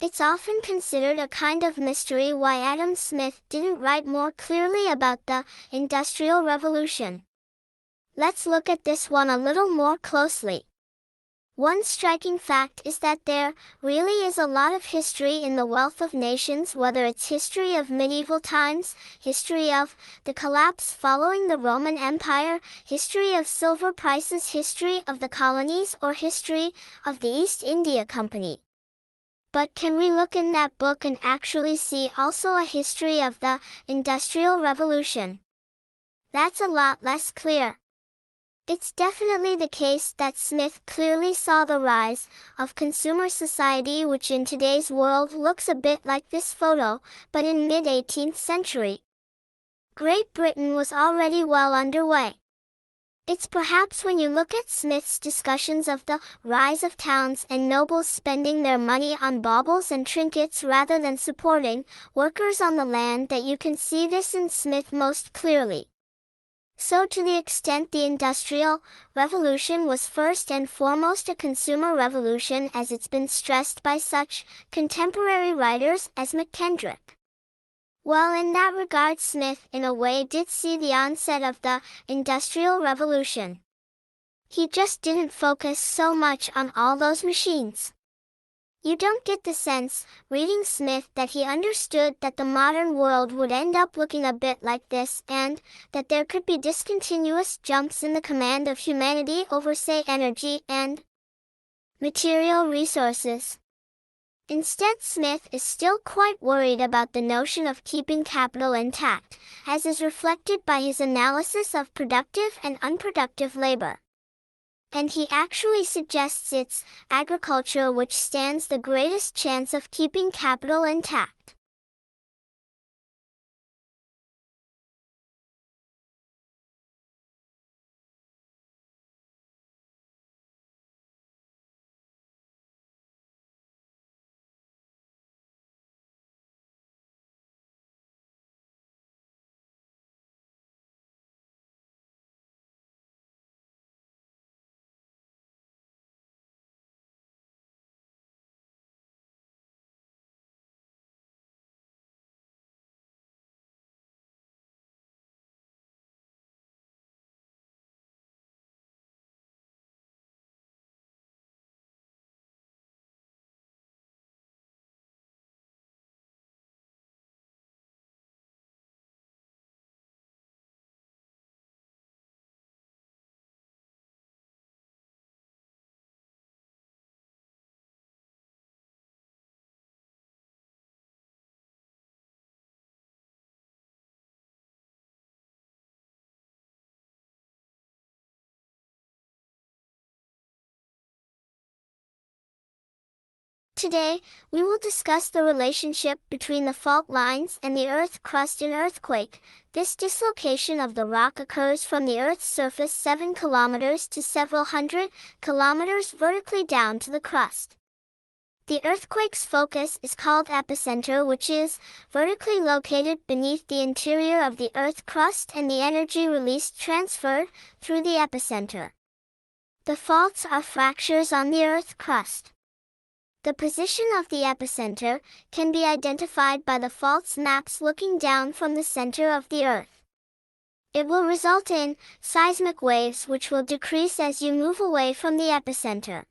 It's often considered a kind of mystery why Adam Smith didn't write more clearly about the Industrial Revolution. Let's look at this one a little more closely. One striking fact is that there really is a lot of history in the wealth of nations, whether it's history of medieval times, history of the collapse following the Roman Empire, history of silver prices, history of the colonies, or history of the East India Company. But can we look in that book and actually see also a history of the Industrial Revolution? That's a lot less clear. It's definitely the case that Smith clearly saw the rise of consumer society, which in today's world looks a bit like this photo, but in mid-18th century. Great Britain was already well underway. It's perhaps when you look at Smith's discussions of the rise of towns and nobles spending their money on baubles and trinkets rather than supporting workers on the land that you can see this in Smith most clearly. So to the extent the Industrial Revolution was first and foremost a consumer revolution, as it's been stressed by such contemporary writers as McKendrick. Well, in that regard, Smith in a way did see the onset of the Industrial Revolution. He just didn't focus so much on all those machines. You don't get the sense, reading Smith, that he understood that the modern world would end up looking a bit like this, and that there could be discontinuous jumps in the command of humanity over, say, energy and material resources. Instead, Smith is still quite worried about the notion of keeping capital intact, as is reflected by his analysis of productive and unproductive labor. And he actually suggests it's agriculture which stands the greatest chance of keeping capital intact. Today, we will discuss the relationship between the fault lines and the Earth crust in earthquake. This dislocation of the rock occurs from the Earth's surface 7 kilometers to several hundred kilometers vertically down to the crust. The earthquake's focus is called epicenter, which is vertically located beneath the interior of the Earth crust, and the energy released transferred through the epicenter. The faults are fractures on the Earth crust. The position of the epicenter can be identified by the fault's maps looking down from the center of the Earth. It will result in seismic waves which will decrease as you move away from the epicenter.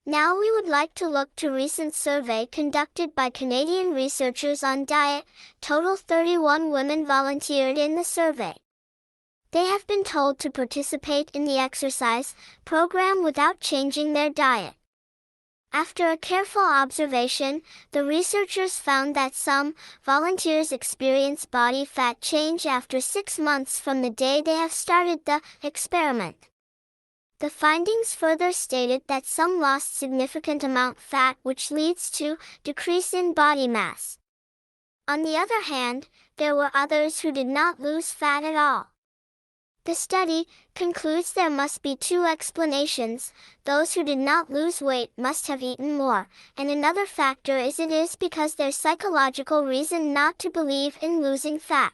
Now we would like to look to recent survey conducted by Canadian researchers on diet. Total 31 women volunteered in the survey. They have been told to participate in the exercise program without changing their diet. After a careful observation, the researchers found that some volunteers experience body fat change after 6 months from the day they have started the experiment. The findings further stated that some lost significant amount fat, which leads to decrease in body mass. On the other hand, there were others who did not lose fat at all. The study concludes there must be two explanations. Those who did not lose weight must have eaten more, and another factor is it is because there's psychological reason not to believe in losing fat.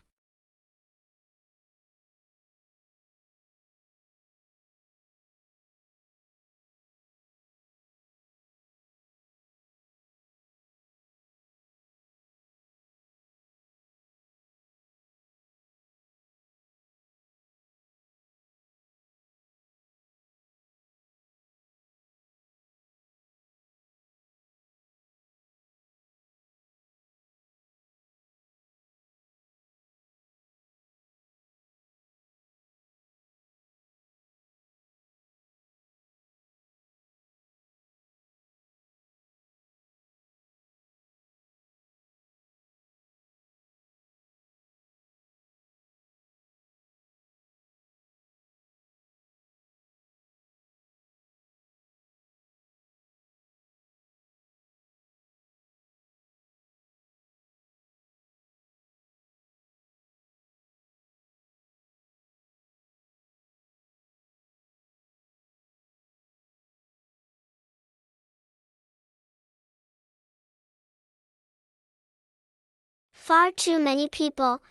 Far too many people,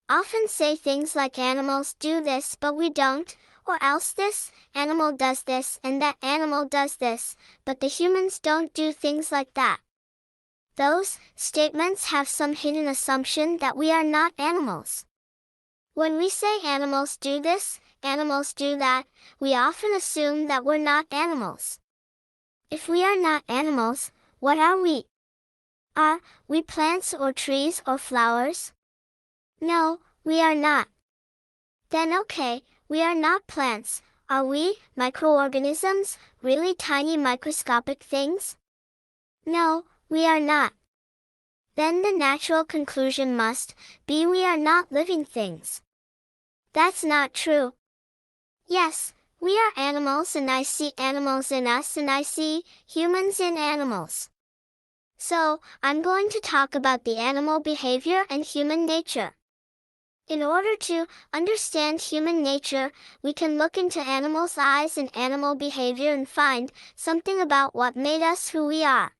often say things like animals do this but we don't, or else this animal does this and that animal does this, but the humans don't do things like that. Those statements have some hidden assumption that we are not animals. When we say animals do this, animals do that, we often assume that we're not animals. If we are not animals, what are we? Are we plants or trees or flowers? No, we are not. Then okay, we are not plants. Are we microorganisms, really tiny microscopic things? No, we are not. Then the natural conclusion must be we are not living things. That's not true. Yes, we are animals and I see animals in us and I see humans in animals. So, I'm going to talk about the animal behavior and human nature. In order to understand human nature, we can look into animals' eyes and animal behavior and find something about what made us who we are.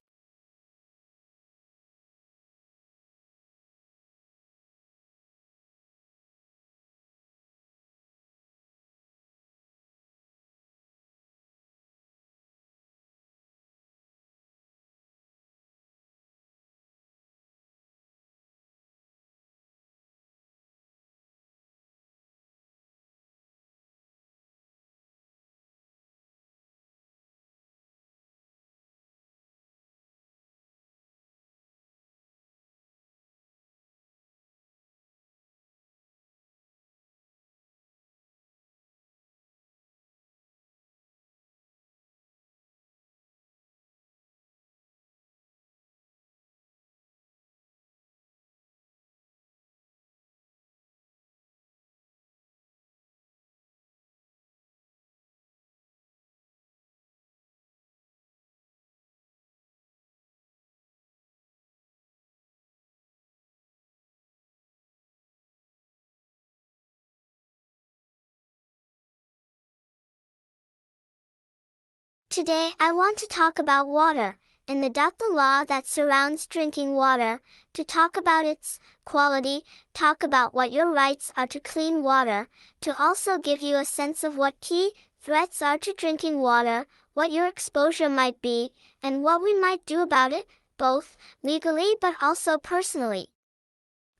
Today I want to talk about water, and the law that surrounds drinking water, to talk about its quality, talk about what your rights are to clean water, to also give you a sense of what key threats are to drinking water, what your exposure might be, and what we might do about it, both legally but also personally.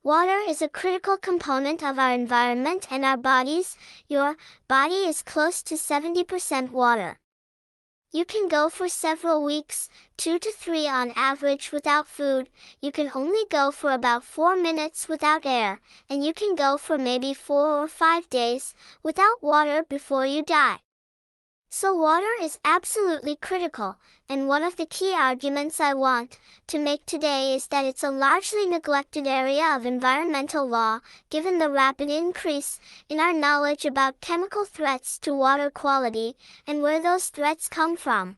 Water is a critical component of our environment and our bodies. Your body is close to 70% water. You can go for several weeks, 2 to 3 on average without food. You can only go for about 4 minutes without air, and you can go for maybe 4 or 5 days without water before you die. So water is absolutely critical, and one of the key arguments I want to make today is that it's a largely neglected area of environmental law, given the rapid increase in our knowledge about chemical threats to water quality and where those threats come from.